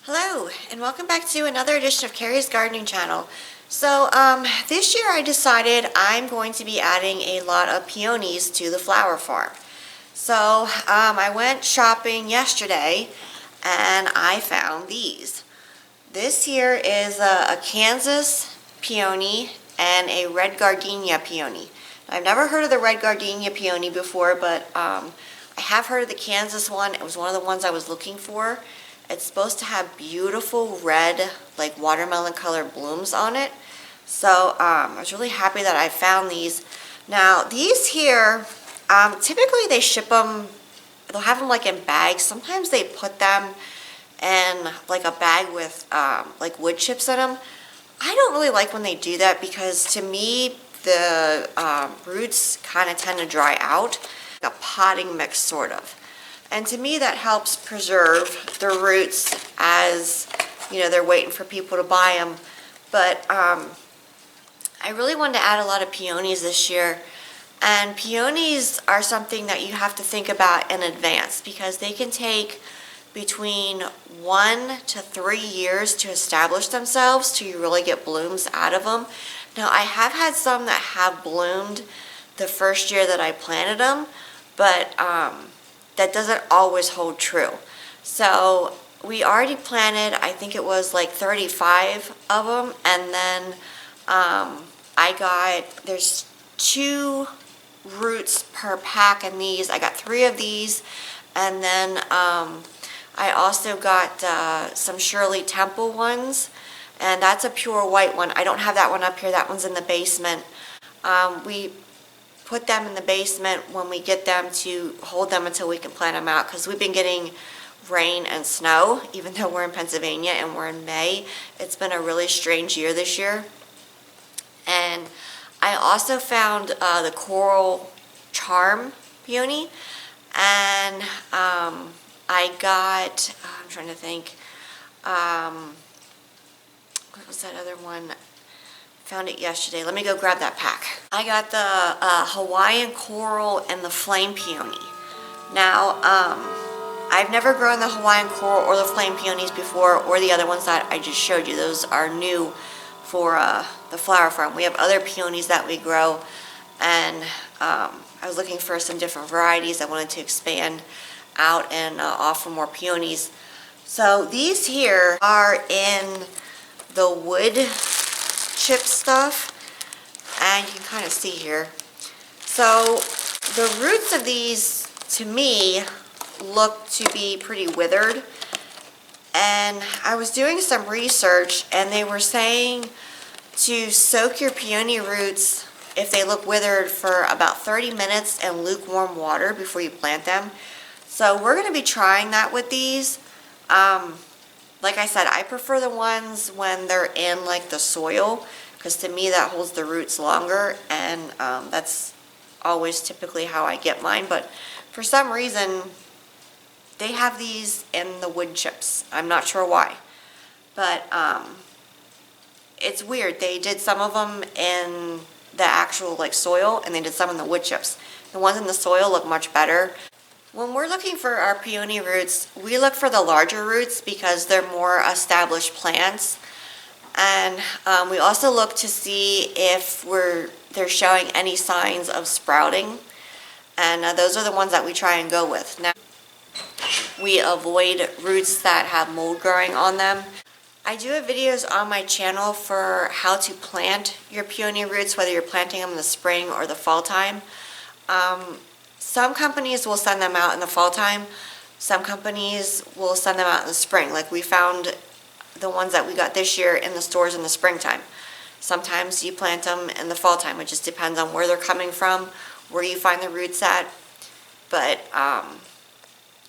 Hello, and welcome back to another edition of Carrie's Gardening Channel. So, this year I decided I'm going to be adding a lot of peonies to the flower farm. So, I went shopping yesterday and I found these. This here is a Kansas peony and a red gardenia peony. I've never heard of the red gardenia peony before, but I have heard of the Kansas one. It was one of the ones I was looking for. It's supposed to have beautiful red, like watermelon colored blooms on it. So I was really happy that I found these. Now these here, typically they ship them, they'll have them like in bags. Sometimes they put them in like a bag with like wood chips in them. I don't really like when they do that because to me the roots kind of tend to dry out. Like a potting mix sort of. And to me that helps preserve the roots as, you know, they're waiting for people to buy them. But I really wanted to add a lot of peonies this year. And peonies are something that you have to think about in advance because they can take between 1 to 3 years to establish themselves till you really get blooms out of them. Now I have had some that have bloomed the first year that I planted them, but that doesn't always hold true. So we already planted, I think it was like 35 of them, and then there's 2 roots per pack in these. I got 3 of these, and then I also got some Shirley Temple ones, and that's a pure white one. I don't have that one up here. That one's in the basement. We put them in the basement when we get them to hold them until we can plant them out because we've been getting rain and snow even though we're in Pennsylvania and we're in May. It's been a really strange year this year. And I also found the Coral Charm peony, and I got, I'm trying to think, what was that other one? Found it yesterday. Let me go grab that pack. I got the Hawaiian Coral and the Flame Peony. Now, I've never grown the Hawaiian Coral or the Flame Peonies before, or the other ones that I just showed you. Those are new for the flower farm. We have other peonies that we grow, and I was looking for some different varieties. I wanted to expand out and offer more peonies. So these here are in the wood chip stuff, and you can kind of see here. So the roots of these to me look to be pretty withered, and I was doing some research and they were saying to soak your peony roots if they look withered for about 30 minutes in lukewarm water before you plant them. So we're going to be trying that with these. Like I said, I prefer the ones when they're in like the soil because to me that holds the roots longer, and that's always typically how I get mine. But for some reason they have these in the wood chips. I'm not sure why, but it's weird. They did some of them in the actual like soil and they did some in the wood chips. The ones in the soil look much better. When we're looking for our peony roots, we look for the larger roots because they're more established plants. And we also look to see if they're showing any signs of sprouting. And those are the ones that we try and go with. Now, we avoid roots that have mold growing on them. I do have videos on my channel for how to plant your peony roots, whether you're planting them in the spring or the fall time. Some companies will send them out in the fall time. Some companies will send them out in the spring. Like we found the ones that we got this year in the stores in the springtime. Sometimes you plant them in the fall time. It just depends on where they're coming from, where you find the roots at. But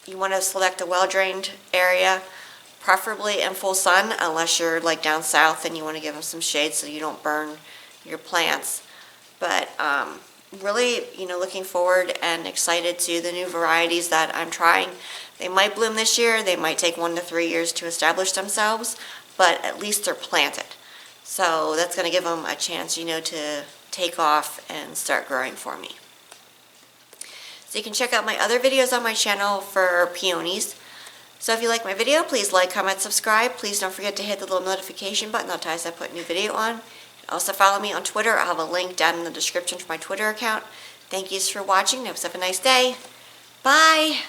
you want to select a well-drained area, preferably in full sun, unless you're like down south and you want to give them some shade so you don't burn your plants. But really, you know, looking forward and excited to the new varieties that I'm trying. They might bloom this year. They might take 1 to 3 years to establish themselves, but at least they're planted. So that's going to give them a chance, you know, to take off and start growing for me. So you can check out my other videos on my channel for peonies. So if you like my video, please like, comment, subscribe. Please don't forget to hit the little notification button. That'll tell us I put a new video on. Also follow me on Twitter. I'll have a link down in the description for my Twitter account. Thank you for watching. Have a nice day. Bye.